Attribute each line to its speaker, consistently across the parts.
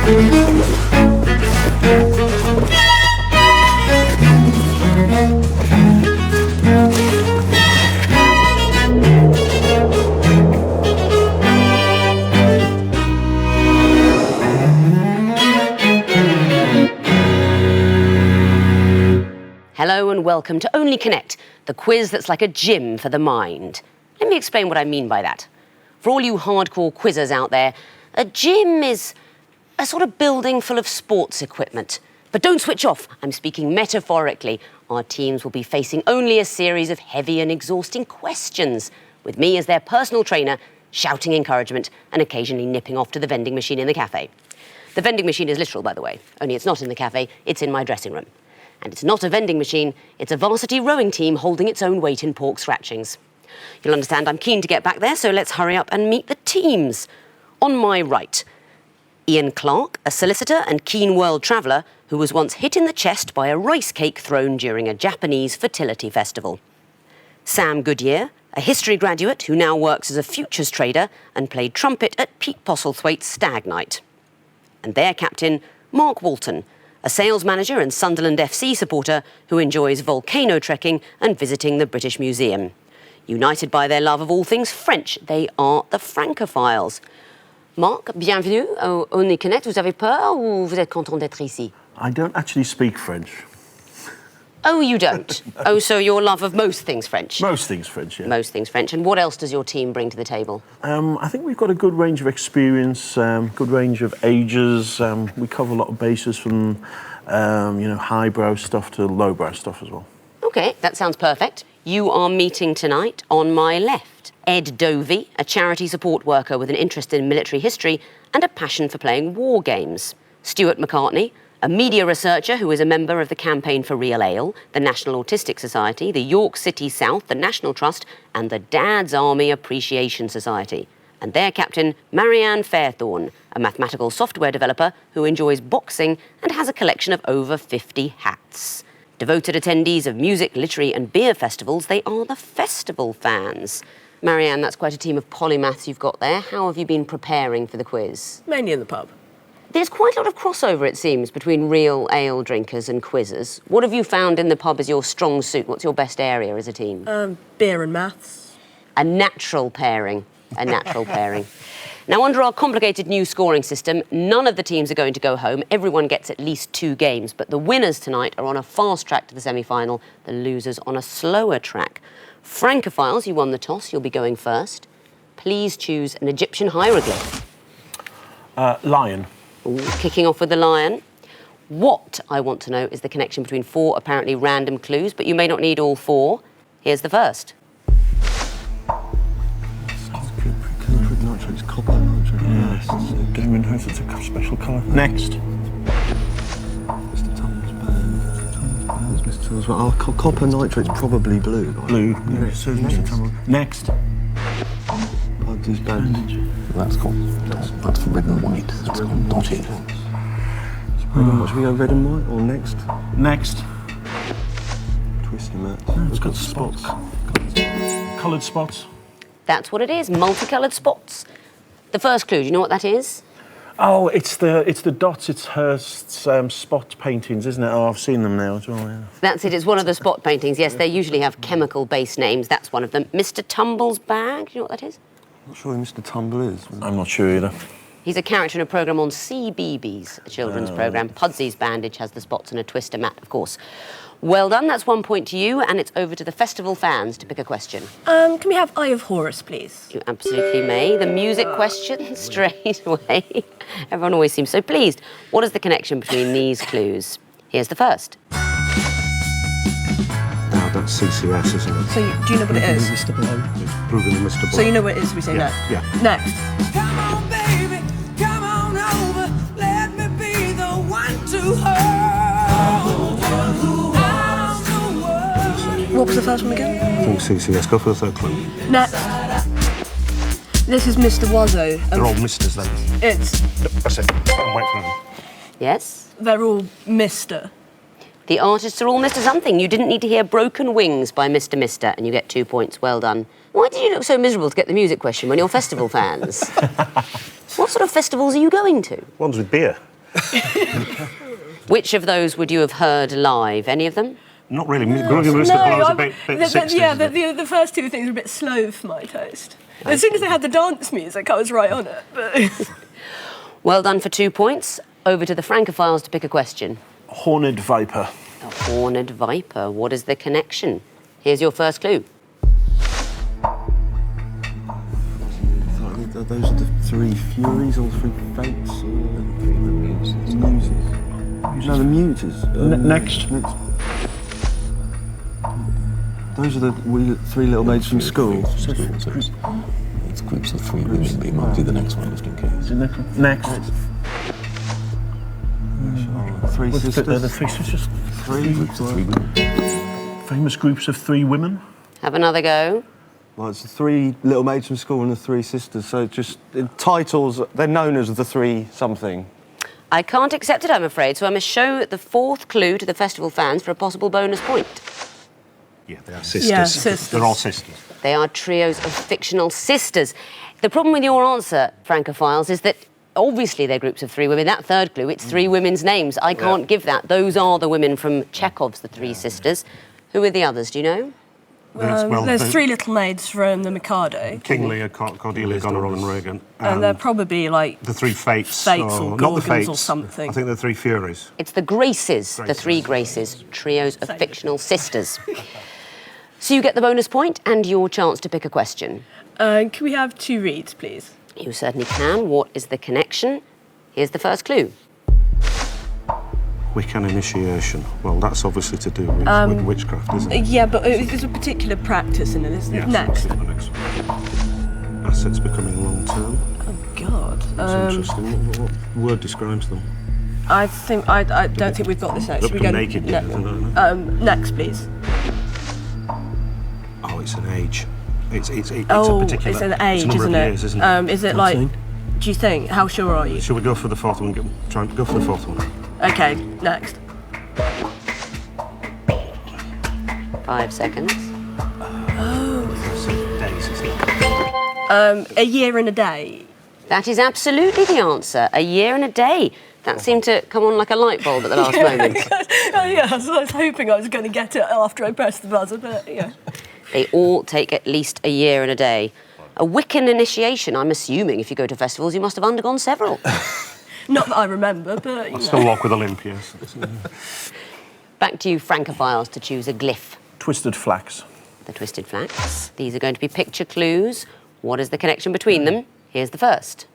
Speaker 1: Hello and welcome to Only Connect, the quiz that's like a gym for the mind. Let me explain what I mean by that. For all you hardcore quizzers out there, a gym is a sort of building full of sports equipment. But don't switch off, I'm speaking metaphorically. Our teams will be facing only a series of heavy and exhausting questions, with me as their personal trainer, shouting encouragement and occasionally nipping off to the vending machine in the cafe. The vending machine is literal, by the way, only it's not in the cafe, it's in my dressing room. And it's not a vending machine, it's a varsity rowing team holding its own weight in pork scratchings. You'll understand I'm keen to get back there, so let's hurry up and meet the teams. On my right, Ian Clark, a solicitor and keen world traveller who was once hit in the chest by a rice cake thrown during a Japanese fertility festival. Sam Goodyear, a history graduate who now works as a futures trader and played trumpet at Pete Postlethwaite's Stag Night. And their captain, Mark Walton, a sales manager and Sunderland FC supporter who enjoys volcano trekking and visiting the British Museum. United by their love of all things French, they are the Francophiles. Marc, bienvenue au Only Connect. Vous avez peur ou vous êtes content d'être ici?
Speaker 2: I don't actually speak French.
Speaker 1: Oh, you don't? Oh, so your love of most things French?
Speaker 2: Most things French, yeah.
Speaker 1: Most things French. And what else does your team bring to the table?
Speaker 2: I think we've got a good range of experience, good range of ages. We cover a lot of bases from, highbrow stuff to lowbrow stuff as well.
Speaker 1: OK, that sounds perfect. You are meeting tonight on my left. Ed Dovey, a charity support worker with an interest in military history and a passion for playing war games. Stuart McCartney, a media researcher who is a member of the Campaign for Real Ale, the National Autistic Society, the York City South, the National Trust, and the Dad's Army Appreciation Society. And their captain, Marianne Fairthorne, a mathematical software developer who enjoys boxing and has a collection of over 50 hats. Devoted attendees of music, literary and beer festivals, they are the festival fans. Marianne, that's quite a team of polymaths you've got there. How have you been preparing for the quiz?
Speaker 3: Mainly in the pub.
Speaker 1: There's quite a lot of crossover, it seems, between real ale drinkers and quizzers. What have you found in the pub as your strong suit? What's your best area as a team?
Speaker 3: Beer and maths.
Speaker 1: A natural pairing. A natural pairing. Now, under our complicated new scoring system, none of the teams are going to go home. Everyone gets at least 2 games, but the winners tonight are on a fast track to the semi-final, the losers on a slower track. Francophiles, you won the toss, you'll be going first. Please choose an Egyptian hieroglyph.
Speaker 2: Lion.
Speaker 1: Ooh, kicking off with the lion. What I want to know is the connection between 4 apparently random clues, but you may not need all 4. Here's the first.
Speaker 2: Nitrate's copper. Yes. Gaming house, it's a special colour. Next.
Speaker 4: Mr. Tumble's band. Mr. Tumble's band. Oh, copper nitrate's probably blue. Right?
Speaker 2: Blue. Yeah, so is Mr. Tumble. Next.
Speaker 4: Bugs' band.
Speaker 5: That's cool. That's for red and white. That's called dotted.
Speaker 4: Should we go red and white or next?
Speaker 2: Next.
Speaker 4: Twisty mats.
Speaker 2: No, it's got spots. Coloured spots.
Speaker 1: That's what it is, multicoloured spots. The first clue, do you know what that is?
Speaker 2: Oh, it's the dots. It's her spot paintings, isn't it? Oh, I've seen them now as well, yeah.
Speaker 1: That's it, it's one of the spot paintings. Yes, they usually have chemical-based names. That's one of them. Mr. Tumble's bag, do you know what that is?
Speaker 4: I'm not sure who Mr. Tumble is.
Speaker 2: I'm not sure either.
Speaker 1: He's a character in a programme on CBeebies, a children's programme. Pudsy's bandage has the spots and a twister mat, of course. Well done, that's 1 point to you, and it's over to the festival fans to pick a question.
Speaker 3: Can we have Eye of Horus, please?
Speaker 1: You absolutely may. The music question, straight away. Everyone always seems so pleased. What is the connection between these clues? Here's the first.
Speaker 4: No, that's CCS, isn't it?
Speaker 3: So, do you know what it is?
Speaker 4: Mr. Blow. It's proving Mr. Blow.
Speaker 3: So you know what it is, we say next?
Speaker 2: Yeah.
Speaker 3: Next.
Speaker 6: Come on, baby, come on over. Let me be the one to hold.
Speaker 3: What was the first one again?
Speaker 4: I think CCS. Go for the third clue.
Speaker 3: Next. This is Mr. Wazzo.
Speaker 4: They're all Misters, ladies.
Speaker 3: It's...
Speaker 4: That's it. I'm waiting for them.
Speaker 1: Yes?
Speaker 3: They're all Mr.
Speaker 1: The artists are all Mr. Something. You didn't need to hear Broken Wings by Mr. Mister, and you get 2 points. Well done. Why did you look so miserable to get the music question when you're festival fans? What sort of festivals are you going to?
Speaker 2: Ones with beer.
Speaker 1: Which of those would you have heard live? Any of them?
Speaker 7: Not really. Growing Rooster Pies a bit 60s.
Speaker 3: Yeah, the first two things are a bit slow for my taste. As soon as they had the dance music, I was right on it. But
Speaker 1: Well done for 2 points. Over to the Francophiles to pick a question.
Speaker 2: Horned viper.
Speaker 1: A horned viper. What is the connection? Here's your first clue.
Speaker 4: Those are the three furies or three fates? Muses. No, the muses.
Speaker 2: Next.
Speaker 4: Those are the three little maids from school.
Speaker 5: It's groups of three women, but you might do the next one just in case.
Speaker 2: Next.
Speaker 4: Three sisters.
Speaker 2: The three sisters.
Speaker 4: Three.
Speaker 5: Three women.
Speaker 2: Famous groups of three women.
Speaker 1: Have another go.
Speaker 4: Well, it's the three little maids from school and the three sisters. So just in titles, they're known as the three something.
Speaker 1: I can't accept it, I'm afraid, so I must show the fourth clue to the festival fans for a possible bonus point.
Speaker 7: Yeah, they are sisters.
Speaker 3: Yeah, sisters.
Speaker 7: They're all sisters.
Speaker 1: They are trios of fictional sisters. The problem with your answer, Francophiles, is that obviously they're groups of three women. That third clue, it's three women's names. I can't give that. Those are the women from Chekhov's The Three Sisters. Who are the others, do you know?
Speaker 3: there's three little maids from the Mikado.
Speaker 7: King Lear, Cordelia, Goneril and Regan.
Speaker 3: And they're probably like...
Speaker 7: The three fates.
Speaker 3: Fates or
Speaker 7: not the
Speaker 3: Gorgons
Speaker 7: fates.
Speaker 3: or something.
Speaker 7: I think they're three furies.
Speaker 1: It's the Graces, the three Graces, trios of fictional sisters. So you get the bonus point and your chance to pick a question.
Speaker 3: Can we have 2 reads, please?
Speaker 1: You certainly can. What is the connection? Here's the first clue.
Speaker 7: Wiccan initiation. Well, that's obviously to do with witchcraft, isn't it?
Speaker 3: Yeah, but there's a particular practice in it, isn't it?
Speaker 7: Yes,
Speaker 3: Next.
Speaker 7: that's the next one. Assets becoming long-term.
Speaker 3: Oh, God.
Speaker 7: That's interesting. What word describes them?
Speaker 3: I don't think we've got this next.
Speaker 7: They become naked, yeah, don't they?
Speaker 3: Next, please.
Speaker 7: Oh, it's an age. It's a particular...
Speaker 3: It's an age,
Speaker 7: it's a number
Speaker 3: isn't
Speaker 7: of
Speaker 3: it?
Speaker 7: years, isn't it?
Speaker 3: Is it like... Do you think? How sure are you?
Speaker 7: Shall we go for the fourth one? Try and go for the fourth one.
Speaker 3: Okay, next.
Speaker 1: 5 seconds.
Speaker 7: Days, isn't it?
Speaker 3: A year and a day.
Speaker 1: That is absolutely the answer. A year and a day. That seemed to come on like a light bulb at the last moment.
Speaker 3: Yeah, I was hoping I was going to get it after I pressed the buzzer, but yeah.
Speaker 1: They all take at least a year and a day. A Wiccan initiation, I'm assuming if you go to festivals, you must have undergone several.
Speaker 3: Not that I remember, but you
Speaker 7: I still walk with a limp, yes.
Speaker 1: Back to you, Francophiles, to choose a glyph.
Speaker 2: Twisted flax.
Speaker 1: The twisted flax. These are going to be picture clues. What is the connection between them? Here's the first.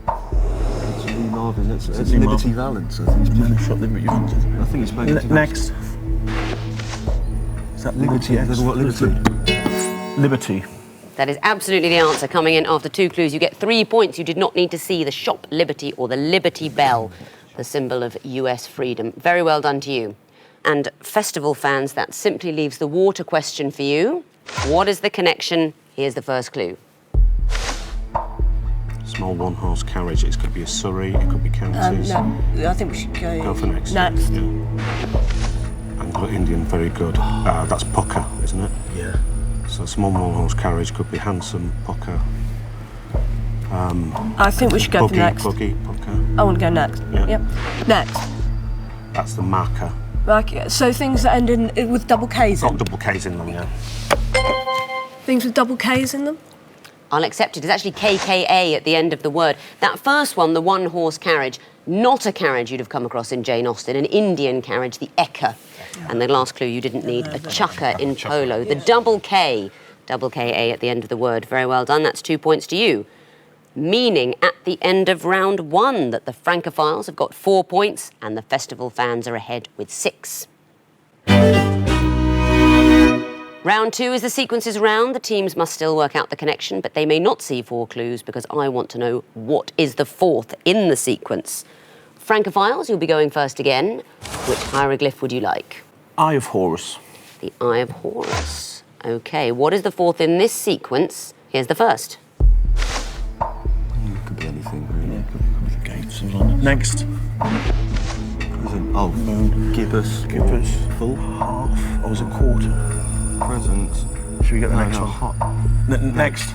Speaker 4: It's Lee Marvin. It's Liberty Valance. I think he's playing.
Speaker 2: Liberty Valance.
Speaker 4: I think he's playing Liberty
Speaker 2: Next. Is that Liberty?
Speaker 4: What Liberty?
Speaker 2: Liberty.
Speaker 1: That is absolutely the answer. Coming in after 2 clues, you get 3 points. You did not need to see the shop Liberty or the Liberty Bell, the symbol of US freedom. Very well done to you. And festival fans, that simply leaves the water question for you. What is the connection? Here's the first clue.
Speaker 7: Small one-horse carriage. It could be a Surrey, it could be counties.
Speaker 3: No, I think we should go...
Speaker 7: Go for next.
Speaker 3: Next.
Speaker 7: Yeah. Anglo-Indian, very good. That's pucker, isn't it?
Speaker 4: Yeah.
Speaker 7: So small one-horse carriage could be handsome, pucker.
Speaker 3: I think we should go for next.
Speaker 7: Buggy, pucker.
Speaker 3: I want to go next.
Speaker 7: Yeah.
Speaker 3: Yep. Next.
Speaker 7: That's the marker.
Speaker 3: Like, so things that end in with double K's in.
Speaker 7: Got double K's in them, yeah.
Speaker 3: Things with double K's in them?
Speaker 1: I'll accept it. It's actually KKA at the end of the word. That first one, the one-horse carriage, not a carriage you'd have come across in Jane Austen, an Indian carriage, the Ekka. And the last clue, you didn't need a chucker in polo. The double K, double KA at the end of the word. Very well done. That's 2 points to you. Meaning at the end of round 1 that the Francophiles have got 4 points and the festival fans are ahead with 6. Round 2 is the sequences round. The teams must still work out the connection, but they may not see 4 clues because I want to know what is the 4th in the sequence. Francophiles, you'll be going first again. Which hieroglyph would you like?
Speaker 2: Eye of Horus.
Speaker 1: The Eye of Horus. OK, what is the 4th in this sequence? Here's the first.
Speaker 4: It could be anything, really.
Speaker 2: Yeah, could be the gates and on it. Next.
Speaker 4: Moon. Gibbous.
Speaker 2: Gibbous.
Speaker 4: Full.
Speaker 2: Half. Or was it quarter?
Speaker 4: Present.
Speaker 2: Should we get the
Speaker 4: No,
Speaker 2: next
Speaker 4: no,
Speaker 2: one? Next.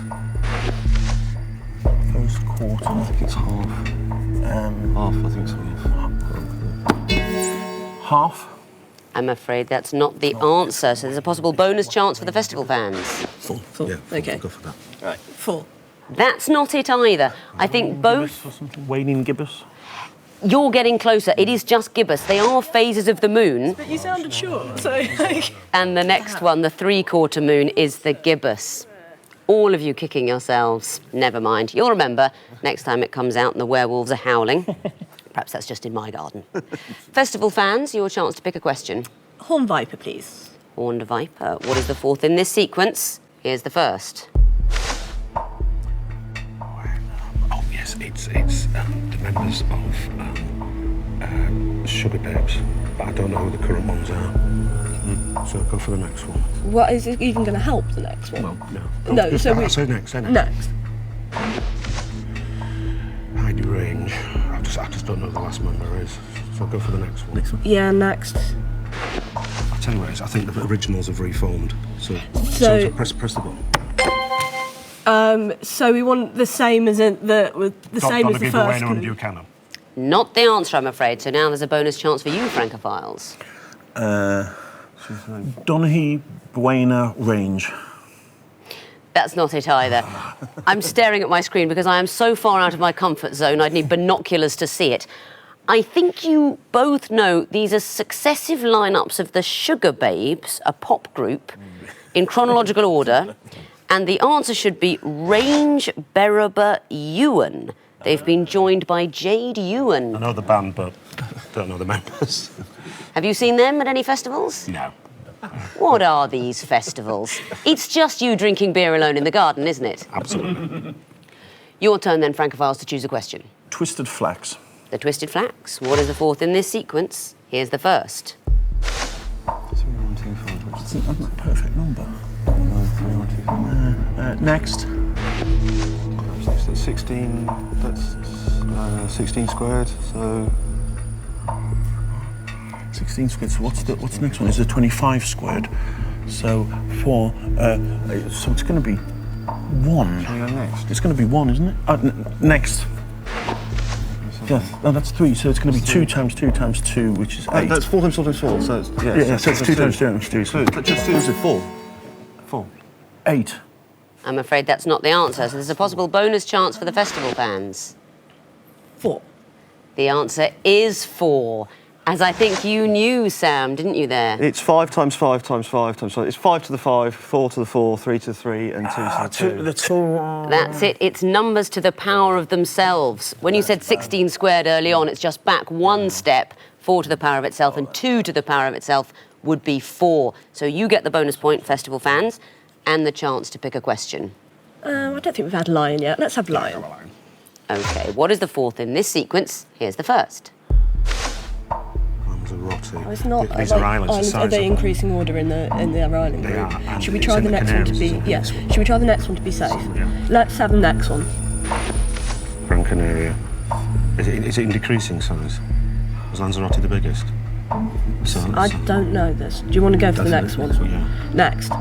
Speaker 2: First quarter.
Speaker 4: I think it's half. Half, I think so.
Speaker 2: Half.
Speaker 1: I'm afraid that's not the answer, so there's a possible bonus chance for the festival fans.
Speaker 7: Full.
Speaker 3: Full.
Speaker 7: Yeah, full.
Speaker 3: Okay.
Speaker 7: Go for that.
Speaker 3: Right, 4.
Speaker 1: That's not it either. I think both...
Speaker 2: Or something. Waning gibbous.
Speaker 1: You're getting closer. It is just gibbous. They are phases of the moon.
Speaker 3: But you sounded sure, so...
Speaker 1: And the next one, the three-quarter moon, is the gibbous. All of you kicking yourselves. Never mind. You'll remember next time it comes out and the werewolves are howling. Perhaps that's just in my garden. Festival fans, your chance to pick a question.
Speaker 3: Horn Viper, please.
Speaker 1: Horned viper. What is the fourth in this sequence? Here's the first.
Speaker 7: Oh yes, it's the members of Sugar Babes, but I don't know who the current ones are. So go for the next one.
Speaker 3: What is it even going to help the next one?
Speaker 7: Well, no.
Speaker 3: No,
Speaker 7: Just
Speaker 3: so we...
Speaker 7: say next. Say next.
Speaker 3: Next.
Speaker 7: High range. I just don't know who the last member is. So go for the next one. Next one.
Speaker 3: Yeah, next.
Speaker 7: I'll tell you what it is. I think the originals have reformed. So press the button.
Speaker 3: So we want the same as same as the first.
Speaker 7: and Buchanan.
Speaker 1: Not the answer, I'm afraid. So now there's a bonus chance for you, Francophiles.
Speaker 2: Donaghy Buena range.
Speaker 1: That's not it either. I'm staring at my screen because I am so far out of my comfort zone, I'd need binoculars to see it. I think you both know these are successive lineups of the Sugar Babes, a pop group, in chronological order, and the answer should be Range Beraba Ewan. They've been joined by Jade Ewan.
Speaker 7: I know the band, but don't know the members.
Speaker 1: Have you seen them at any festivals?
Speaker 7: No.
Speaker 1: What are these festivals? It's just you drinking beer alone in the garden, isn't it?
Speaker 7: Absolutely.
Speaker 1: Your turn then, Francophiles, to choose a question.
Speaker 2: Twisted Flax.
Speaker 1: The Twisted Flax. What is the fourth in this sequence? Here's the first.
Speaker 2: Isn't that a perfect number? Next.
Speaker 4: 16, that's 16 squared, so...
Speaker 2: 16 squared, so what's the next one? Is it 25 squared? So 4, so it's going to be 1.
Speaker 4: Can we go next?
Speaker 2: It's going to be 1, isn't it? Next. Yes, no, that's 3, so it's going to be 2 times 2 times 2, which is 8.
Speaker 4: That's 4 times 4 times 4, so it's...
Speaker 2: Yeah, so it's 2 times 2 times 2. So
Speaker 4: just 2 is 4. 4.
Speaker 2: 8.
Speaker 1: I'm afraid that's not the answer, so there's a possible bonus chance for the festival fans.
Speaker 3: 4.
Speaker 1: The answer is 4. As I think you knew, Sam, didn't you there?
Speaker 4: It's 5 times 5 times 5 times 5. It's 5 to the 5, 4 to the 4, 3 to the 3, and 2 to the 2.
Speaker 2: That's all.
Speaker 1: That's it. It's numbers to the power of themselves. When you said 16 squared early on, it's just back one step. 4 to the power of itself and 2 to the power of itself would be 4. So you get the bonus point, festival fans, and the chance to pick a question.
Speaker 3: I don't think we've had lion yet. Let's have lion.
Speaker 1: OK, what is the fourth in this sequence? Here's the first.
Speaker 7: Lanzarote.
Speaker 3: Oh, it's not.
Speaker 7: These are islands the size
Speaker 3: Are they
Speaker 7: of-
Speaker 3: increasing order in the island
Speaker 7: They
Speaker 3: group?
Speaker 7: are, and
Speaker 3: Should we
Speaker 7: it's
Speaker 3: try
Speaker 7: in
Speaker 3: the
Speaker 7: the
Speaker 3: next one to
Speaker 7: Canaries,
Speaker 3: be?
Speaker 7: isn't it,
Speaker 3: Yeah.
Speaker 7: this one?
Speaker 3: Should we try the next one to be safe?
Speaker 7: Yeah.
Speaker 3: Let's have the next one.
Speaker 7: Gran Canaria. Is it in decreasing size? Was Lanzarote the biggest?
Speaker 3: I don't know this. Do you want to go for the next one?
Speaker 7: Yeah.
Speaker 3: Next.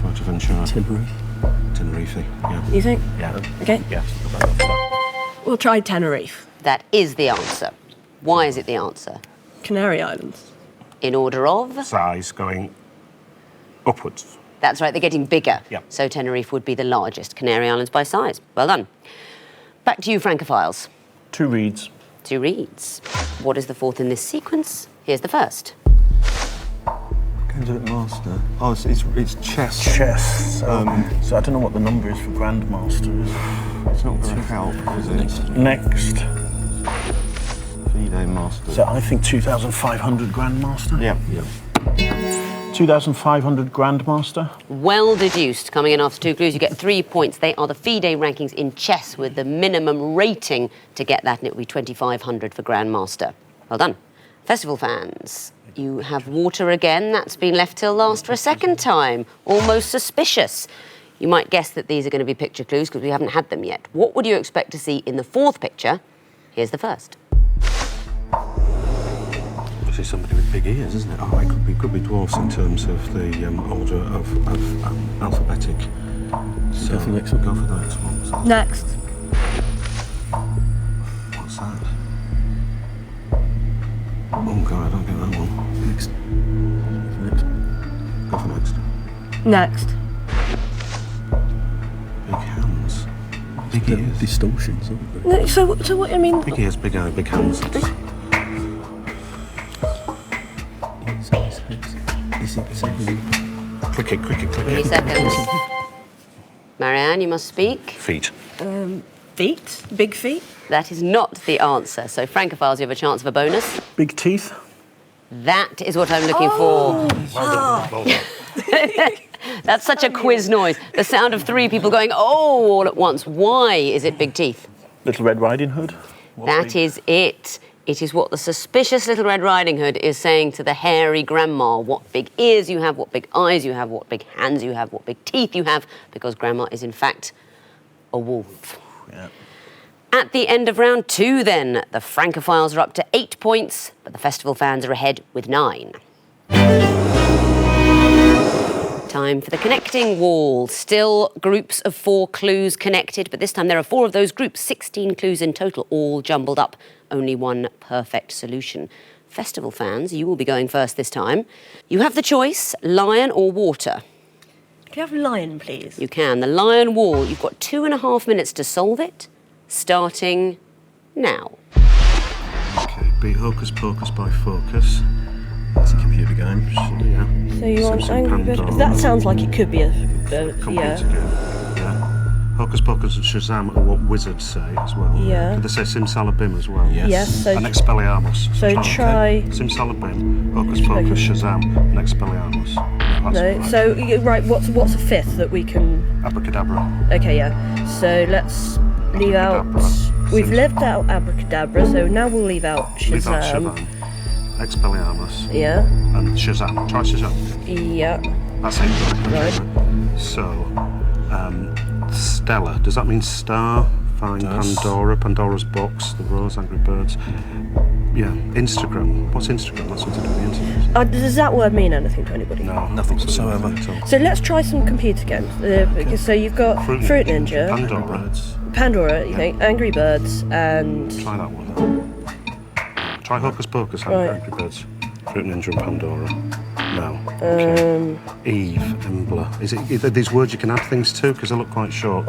Speaker 7: Fuerteventura. Tenerife. Yeah.
Speaker 3: You think?
Speaker 7: Yeah.
Speaker 3: Okay.
Speaker 7: Yeah.
Speaker 3: We'll try Tenerife.
Speaker 1: That is the answer. Why is it the answer?
Speaker 3: Canary Islands.
Speaker 1: In order of?
Speaker 7: Size going upwards.
Speaker 1: That's right, they're getting bigger.
Speaker 7: Yep.
Speaker 1: So Tenerife would be the largest Canary Islands by size. Well done. Back to you, Francophiles.
Speaker 2: 2 reeds.
Speaker 1: 2 reeds. What is the fourth in this sequence? Here's the first.
Speaker 4: Candidate Master. Oh, it's chess.
Speaker 2: Chess. So I don't know what the number is for Grandmasters.
Speaker 4: It's not going to help, is it?
Speaker 2: Next.
Speaker 4: FIDE Master.
Speaker 2: So I think 2,500 Grandmaster.
Speaker 4: Yeah.
Speaker 2: 2,500 Grandmaster.
Speaker 1: Well deduced. Coming in after 2 clues, you get 3 points. They are the FIDE rankings in chess with the minimum rating to get that, and it will be 2,500 for Grandmaster. Well done. Festival fans, you have water again. That's been left till last for a second time. Almost suspicious. You might guess that these are going to be picture clues because we haven't had them yet. What would you expect to see in the fourth picture? Here's the first.
Speaker 7: This is somebody with big ears, isn't it? Oh, it could be dwarfs in terms of the order of alphabetic. So
Speaker 5: Go for the next one.
Speaker 7: Go for the next one. So
Speaker 3: Next. Next.
Speaker 7: Big hands. Big ears.
Speaker 5: Distortions, aren't they?
Speaker 3: No, so what I mean?
Speaker 7: Big ears, big eye, big hands.
Speaker 5: Is it something?
Speaker 7: Click it, click it, click
Speaker 1: 3
Speaker 7: it.
Speaker 1: seconds. Marianne, you must speak.
Speaker 7: Feet.
Speaker 3: Feet? Big feet?
Speaker 1: That is not the answer. So, Francophiles, you have a chance of a bonus.
Speaker 2: Big teeth.
Speaker 1: That is what I'm looking for.
Speaker 7: Well done.
Speaker 1: That's such a quiz noise. The sound of 3 people going, oh, all at once. Why is it big teeth?
Speaker 2: Little Red Riding Hood.
Speaker 1: That is it. It is what the suspicious Little Red Riding Hood is saying to the hairy grandma. What big ears you have, what big eyes you have, what big hands you have, what big teeth you have, because grandma is in fact a wolf.
Speaker 2: Yeah.
Speaker 1: At the end of round 2 then, the Francophiles are up to 8 points, but the festival fans are ahead with 9. Time for the connecting wall. Still groups of 4 clues connected, but this time there are 4 of those groups, 16 clues in total, all jumbled up. Only one perfect solution. Festival fans, you will be going first this time. You have the choice, lion or water.
Speaker 3: Can you have lion, please?
Speaker 1: You can. The lion wall, you've got 2.5 minutes to solve it, starting now.
Speaker 7: Okay, beat Hocus Pocus by Focus.
Speaker 5: It's a computer game.
Speaker 7: Yeah.
Speaker 3: So you want
Speaker 7: Simpson
Speaker 3: Angry Birds?
Speaker 7: Pandora.
Speaker 3: That sounds like it could be a
Speaker 7: Computer
Speaker 3: yeah.
Speaker 7: game. Yeah. Hocus Pocus and Shazam are what wizards say as well.
Speaker 3: Yeah.
Speaker 7: Did they say Simsalabim as well?
Speaker 5: Yes.
Speaker 3: Yes, so
Speaker 7: And Expelliarmus.
Speaker 3: So try-
Speaker 7: Simsalabim, Hocus Pocus, Shazam, and Expelliarmus. Yeah,
Speaker 3: no.
Speaker 7: right.
Speaker 3: So right, what's a fifth that we can?
Speaker 7: Abracadabra.
Speaker 3: Okay, yeah. So let's leave out.
Speaker 7: Abracadabra.
Speaker 3: We've left out Abracadabra, so now we'll leave out
Speaker 7: Leave out
Speaker 3: Shazam.
Speaker 7: Shazam. Expelliarmus.
Speaker 3: Yeah.
Speaker 7: And Shazam. Try Shazam.
Speaker 3: Yeah.
Speaker 7: That's it.
Speaker 3: Right.
Speaker 7: So, Stella. Does that mean star? Find Pandora. Pandora's box. The Rose. Angry Birds. Yeah. Instagram. What's Instagram? That's something to do with the internet.
Speaker 3: Does that word mean anything to anybody?
Speaker 7: No.
Speaker 5: Nothing
Speaker 7: absolutely
Speaker 5: whatsoever.
Speaker 7: nothing at all.
Speaker 3: So let's try some computer games. So you've got Fruit Ninja,
Speaker 7: Pandora.
Speaker 3: Pandora, you think, Angry Birds, and
Speaker 7: Try that one. Try Hocus Pocus, Angry Birds, Fruit Ninja and Pandora. No. Okay. Eve, Embla. Is it these words you can add things to? Because they look quite short.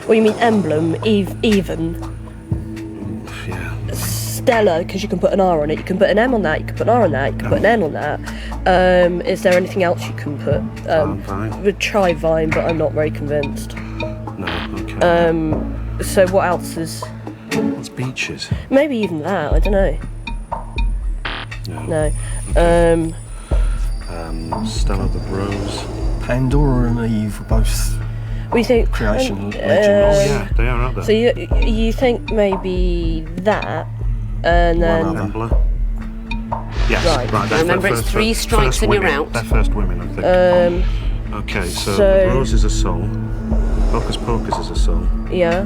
Speaker 3: well, you mean emblem, even,
Speaker 7: Yeah.
Speaker 3: Stella, because you can put an R on it. You can put an M on that. You can put an R on that. You can put an N on that. Is there anything else you can put?
Speaker 7: Vine.
Speaker 3: We'd try Vine, but I'm not very convinced.
Speaker 7: No. Okay.
Speaker 3: So what else is?
Speaker 7: What's beaches?
Speaker 3: Maybe even that. I don't know. No.
Speaker 7: Stella the Rose.
Speaker 5: Pandora and Eve were both
Speaker 3: We think
Speaker 5: creation legend.
Speaker 7: Yeah, they are out there.
Speaker 3: So you think maybe that, and then
Speaker 5: One other.
Speaker 7: Embla. Yes,
Speaker 3: Right.
Speaker 7: right. they're
Speaker 1: Remember, it's 3 strikes and you're
Speaker 7: women.
Speaker 1: out.
Speaker 7: They're first women, I think. Okay, so the Rose is a song. Hocus Pocus is a song.
Speaker 3: yeah.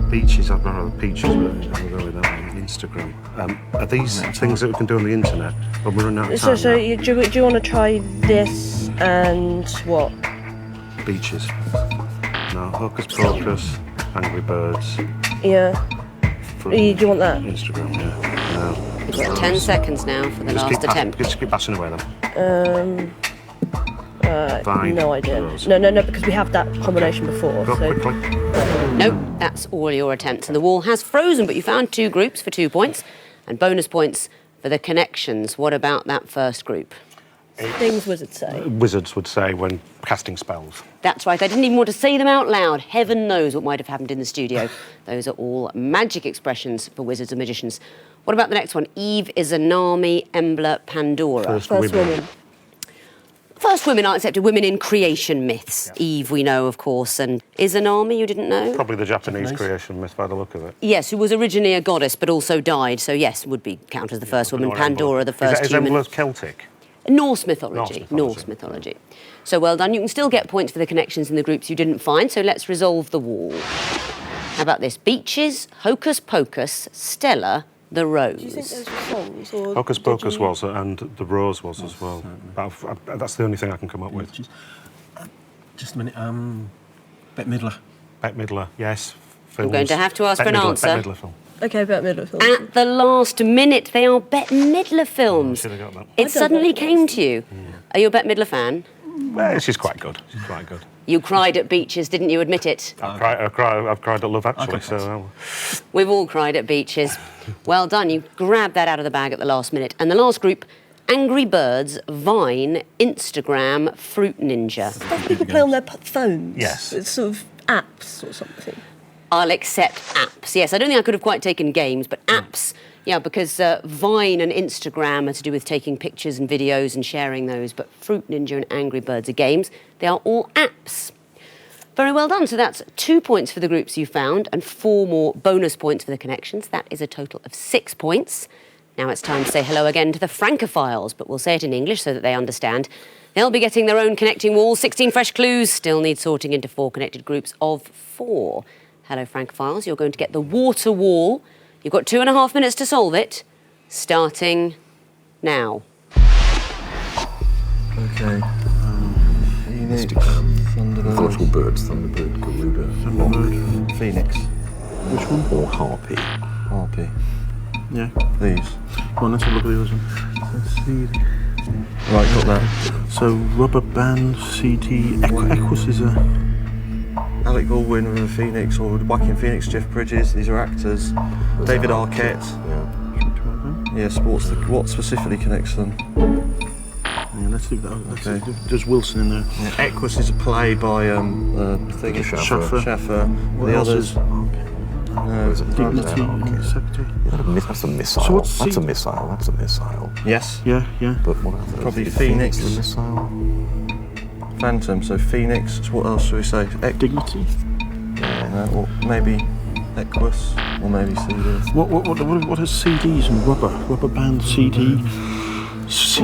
Speaker 7: Beaches, I'd rather Peaches, but we'll go with that one. Instagram. Are these things that we can do on the internet? But we're running out of time
Speaker 3: So
Speaker 7: now.
Speaker 3: do you want to try this and what?
Speaker 7: Beaches. No, Hocus Pocus, Angry Birds,
Speaker 3: Yeah.
Speaker 7: Fruit
Speaker 3: Do you want that?
Speaker 7: Instagram, yeah. No.
Speaker 1: You've got 10 seconds now for the last attempt.
Speaker 7: Just keep passing away then. Vine,
Speaker 3: No idea.
Speaker 7: Rose.
Speaker 3: No, because we have that combination before.
Speaker 7: Go
Speaker 3: So
Speaker 7: quickly.
Speaker 1: Nope, that's all your attempts. And the wall has frozen, but you found 2 groups for 2 points and bonus points for the connections. What about that first group?
Speaker 3: things wizards say.
Speaker 7: Wizards would say when casting spells.
Speaker 1: That's right, I didn't even want to say them out loud. Heaven knows what might have happened in the studio. Those are all magic expressions for wizards and magicians. What about the next one? Eve is Anami, Embla, Pandora.
Speaker 3: First women.
Speaker 1: First women are accepted, women in creation myths. Yeah. Eve, we know, of course, and Izanami, you didn't know?
Speaker 7: Probably the Japanese creation myth by the look of it.
Speaker 1: Yes, who was originally a goddess but also died, so yes, would be counted as the first woman. Pandora, the first human.
Speaker 7: Is Celtic?
Speaker 1: Norse mythology. Norse mythology. So well done. You can still get points for the connections in the groups you didn't find, so let's resolve the wall. How about this? Beaches, Hocus Pocus, Stella, the Rose.
Speaker 3: Do you think those were songs? Or
Speaker 7: Hocus
Speaker 3: did
Speaker 7: Pocus
Speaker 3: you-
Speaker 7: was, and the Rose was as well. That's the only thing I can come up with.
Speaker 5: Just a minute. Bette Midler.
Speaker 7: Bette Midler, yes.
Speaker 1: I'm going to have to ask for an answer.
Speaker 7: Bette Midler film.
Speaker 3: Okay, Bette Midler film.
Speaker 1: At the last minute, they are Bette Midler films.
Speaker 7: Should have got that.
Speaker 1: It suddenly came to you. Are you a Bette Midler fan?
Speaker 7: Well, she's quite good. She's quite good.
Speaker 1: You cried at Beaches, didn't you? Admit it.
Speaker 7: I've cried at Love Actually, so...
Speaker 1: We've all cried at Beaches. Well done. You grabbed that out of the bag at the last minute. And the last group, Angry Birds, Vine, Instagram, Fruit Ninja.
Speaker 3: Stuff people play on their phones.
Speaker 7: Yes.
Speaker 3: It's sort of apps or something.
Speaker 1: I'll accept apps. Yes, I don't think I could have quite taken games, but apps, yeah, because Vine and Instagram are to do with taking pictures and videos and sharing those, but Fruit Ninja and Angry Birds are games. They are all apps. Very well done. So that's 2 points for the groups you found and 4 more bonus points for the connections. That is a total of 6 points. Now it's time to say hello again to the Francophiles, but we'll say it in English so that they understand. They'll be getting their own connecting wall. 16 fresh clues, still need sorting into 4 connected groups of 4. Hello, Francophiles. You're going to get the water wall. You've got 2.5 minutes to solve it, starting now.
Speaker 4: Okay. Phoenix,
Speaker 5: Mythical birds, Thunderbird, Garuda,
Speaker 4: Thunderbird, Phoenix.
Speaker 2: Which one?
Speaker 5: or Harpy.
Speaker 4: Harpy.
Speaker 2: Yeah.
Speaker 4: These.
Speaker 2: Come on, let's have a look at the others. Let's see.
Speaker 4: Right, got that.
Speaker 2: So, Rubber Band, CD, Equus is a...
Speaker 4: Alec Baldwin with a Phoenix, or Joaquin Phoenix, Jeff Bridges. These are actors. David Arquette.
Speaker 5: Yeah.
Speaker 4: Yeah, sports. What specifically connects them?
Speaker 2: Yeah, let's do that.
Speaker 4: Okay.
Speaker 2: There's Wilson in there.
Speaker 4: Yeah, Equus is a play by Schaffer.
Speaker 2: What
Speaker 4: The
Speaker 2: else
Speaker 4: others.
Speaker 2: is? Dignity, Secretary.
Speaker 5: That's a missile.
Speaker 2: So what's
Speaker 5: that's a
Speaker 2: C-
Speaker 5: missile. That's a missile.
Speaker 4: Yes.
Speaker 2: Yeah, yeah.
Speaker 5: But what else?
Speaker 4: Probably
Speaker 5: Is
Speaker 4: Phoenix.
Speaker 5: the missile.
Speaker 4: Phantom. So Phoenix. So what else should we say?
Speaker 2: Dignity.
Speaker 4: Or maybe Equus, or maybe CD.
Speaker 2: What are CDs and Rubber Band, CD?
Speaker 5: You see,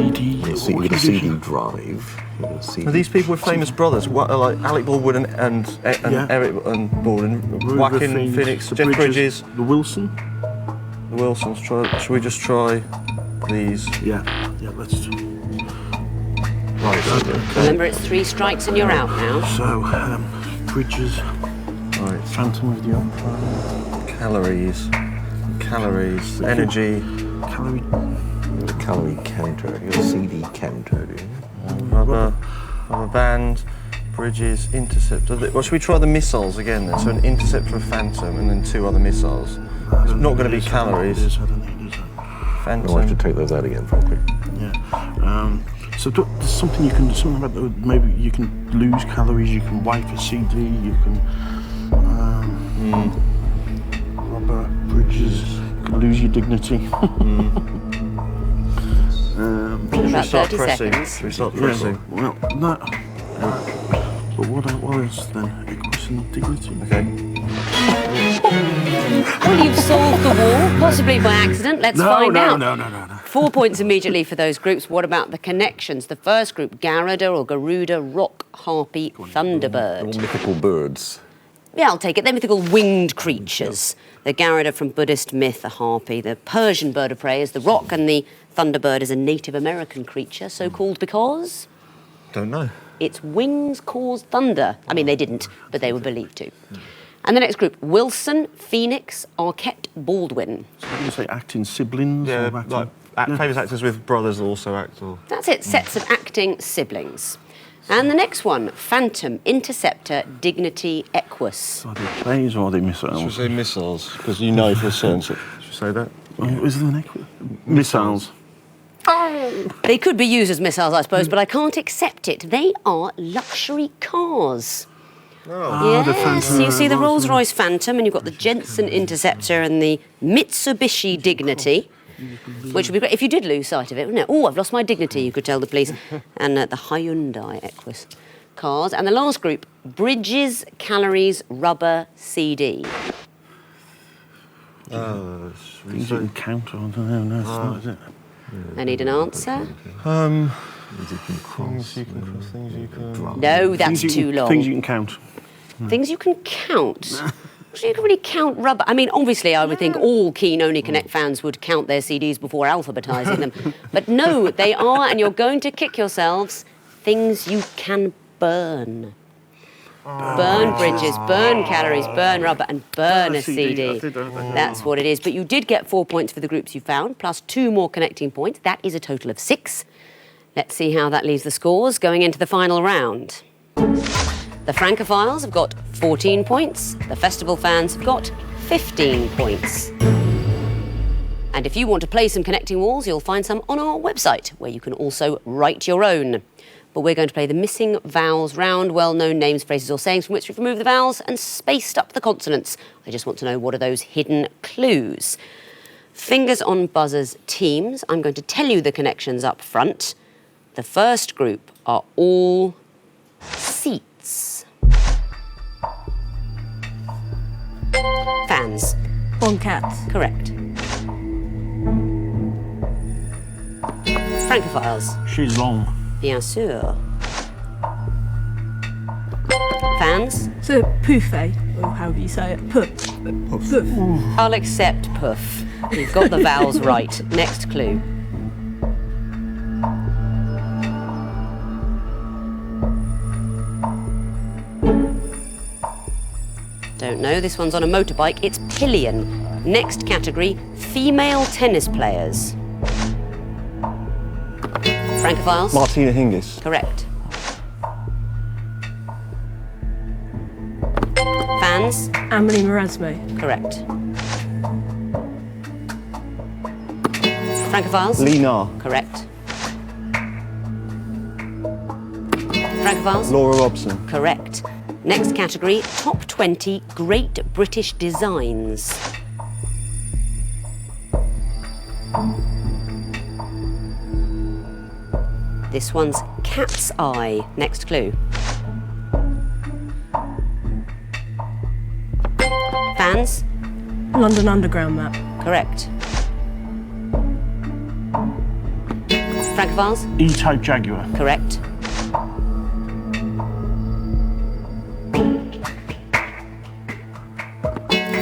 Speaker 2: What
Speaker 5: with a
Speaker 2: can you
Speaker 5: CD
Speaker 2: do?
Speaker 5: drive.
Speaker 4: Are these people with famous brothers? What, like Alec Baldwin and
Speaker 2: Yeah.
Speaker 4: Eric and Baldwin,
Speaker 2: River
Speaker 4: Joaquin Phoenix,
Speaker 2: the
Speaker 4: Jeff Bridges,
Speaker 2: the Wilson.
Speaker 4: the Wilsons. Should we just try these?
Speaker 2: Yeah, let's.
Speaker 4: Right. Okay.
Speaker 1: Remember, it's 3 strikes and you're out now.
Speaker 2: So, Bridges,
Speaker 4: Right.
Speaker 2: Phantom of the Opera,
Speaker 4: Calories, energy,
Speaker 2: Calorie,
Speaker 5: The calorie counter. You got a CD counter, do you?
Speaker 4: rubber band, Bridges, interceptor. Well, should we try the missiles again then? So an interceptor, a Phantom, and then 2 other missiles. It's not going to be calories.
Speaker 2: I don't think it is.
Speaker 4: Phantom.
Speaker 5: We'll have to take those out again real quick.
Speaker 2: Yeah. So there's something you can, something about maybe you can lose calories, you can wipe a CD, you can Rubber, Bridges, you can lose your dignity.
Speaker 1: About
Speaker 4: Start
Speaker 1: 30
Speaker 4: pressing.
Speaker 1: seconds.
Speaker 4: Should we start
Speaker 2: Yeah,
Speaker 4: pressing?
Speaker 2: well, no. But what else then? Equus and dignity.
Speaker 4: Okay.
Speaker 1: Well, you've solved the wall, possibly by accident. Let's find out.
Speaker 2: No.
Speaker 1: 4 points immediately for those groups. What about the connections? The first group, Garuda or Garuda, Rock, Harpy,
Speaker 5: All
Speaker 1: Thunderbird.
Speaker 5: mythical birds.
Speaker 1: Yeah, I'll take it. They're mythical winged creatures. The Garuda from Buddhist myth, the Harpy. The Persian bird of prey is the rock, and the Thunderbird is a Native American creature, so called because
Speaker 4: Don't know.
Speaker 1: its wings caused thunder. I mean, they didn't, but they were believed to. And the next group, Wilson, Phoenix, Arquette, Baldwin.
Speaker 2: So I'm going to say acting siblings.
Speaker 4: Yeah,
Speaker 2: or acting,
Speaker 4: like famous actors with brothers also act. Or
Speaker 1: That's it, sets of acting siblings. And the next one, Phantom, Interceptor, Dignity, Equus.
Speaker 2: Are they plays or are they missiles?
Speaker 4: should we say missiles? Because you know for certain. Should we say that?
Speaker 2: Oh, is there an Equus? Missiles.
Speaker 1: They could be used as missiles, I suppose, but I can't accept it. They are luxury cars.
Speaker 2: Ah, the
Speaker 1: Yes,
Speaker 2: Phantom,
Speaker 1: you see the
Speaker 2: Rolls-Royce.
Speaker 1: Rolls-Royce Phantom, and you've got the Jensen Interceptor and the Mitsubishi Dignity, which would be great if you did lose sight of it, wouldn't it? Oh, I've lost my dignity, you could tell the police. And the Hyundai Equus cars. And the last group, Bridges, Calories, Rubber, CD.
Speaker 2: Things you can count on. No, it's not, is it?
Speaker 1: I need an answer.
Speaker 4: Things you can cross, things you can.
Speaker 1: No, that's
Speaker 2: Things you
Speaker 1: too
Speaker 2: can-
Speaker 1: long.
Speaker 2: Things you can count.
Speaker 1: Things you can count. You can really count rubber. I mean, obviously, I would think all Keen Only Connect fans would count their CDs before alphabetising them. But no, they are, and you're going to kick yourselves, things you can burn. Burn bridges, burn calories, burn rubber, and burn a CD. That's what it is. But you did get 4 points for the groups you found, plus 2 more connecting points. That is a total of 6. Let's see how that leaves the scores going into the final round. The Francophiles have got 14 points. The Festival fans have got 15 points. And if you want to play some connecting walls, you'll find some on our website, where you can also write your own. But we're going to play the missing vowels round, well-known names, phrases or sayings from which we've removed the vowels and spaced up the consonants. I just want to know, what are those hidden clues? Fingers on buzzers teams. I'm going to tell you the connections up front. The first group are all seats. Fans.
Speaker 3: One cat.
Speaker 1: Correct. Francophiles.
Speaker 2: She's long.
Speaker 1: Bien sûr. Fans.
Speaker 3: So pouffe, or however you say it. Poof. Poof.
Speaker 1: I'll accept puff. You've got the vowels right. Next clue. Don't know, this one's on a motorbike. It's pillion. Next category, female tennis players. Francophiles?
Speaker 4: Martina Hingis.
Speaker 1: Correct. Fans?
Speaker 3: Amelie Marasme.
Speaker 1: Correct. Francophiles?
Speaker 4: Lee Nah.
Speaker 1: Correct. Francophiles?
Speaker 4: Laura Robson.
Speaker 1: Correct. Next category, top 20 Great British Designs. This one's cat's eye. Next clue. Fans?
Speaker 3: London Underground map.
Speaker 1: Correct. Francophiles?
Speaker 2: E-type Jaguar.
Speaker 1: Correct.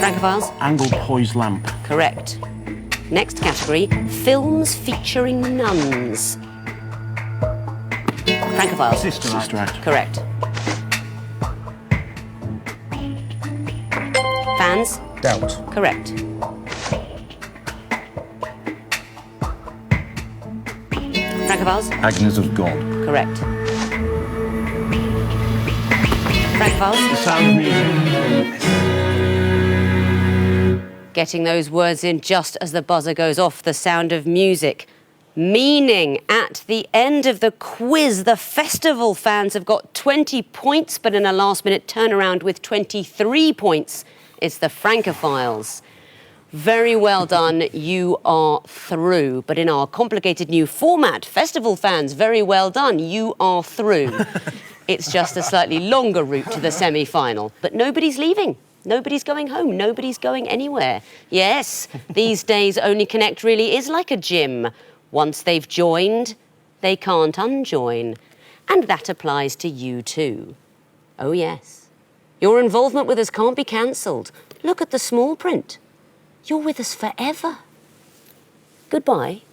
Speaker 1: Francophiles?
Speaker 2: Angled poised lamp.
Speaker 1: Correct. Next category, films featuring nuns. Francophiles?
Speaker 2: Sister Act.
Speaker 1: Correct. Fans?
Speaker 4: Doubt.
Speaker 1: Correct. Francophiles?
Speaker 5: Agnes of God.
Speaker 1: Correct. Francophiles?
Speaker 2: Sound of Music.
Speaker 1: Getting those words in just as the buzzer goes off. The Sound of Music. Meaning, at the end of the quiz, the Festival fans have got 20 points, but in a last-minute turnaround with 23 points, it's the Francophiles. Very well done, you are through. But in our complicated new format, Festival fans, very well done, you are through. It's just a slightly longer route to the semi-final. But nobody's leaving. Nobody's going home. Nobody's going anywhere. Yes, these days Only Connect really is like a gym. Once they've joined, they can't unjoin. And that applies to you too. Oh yes. Your involvement with us can't be cancelled. Look at the small print. You're with us forever. Goodbye.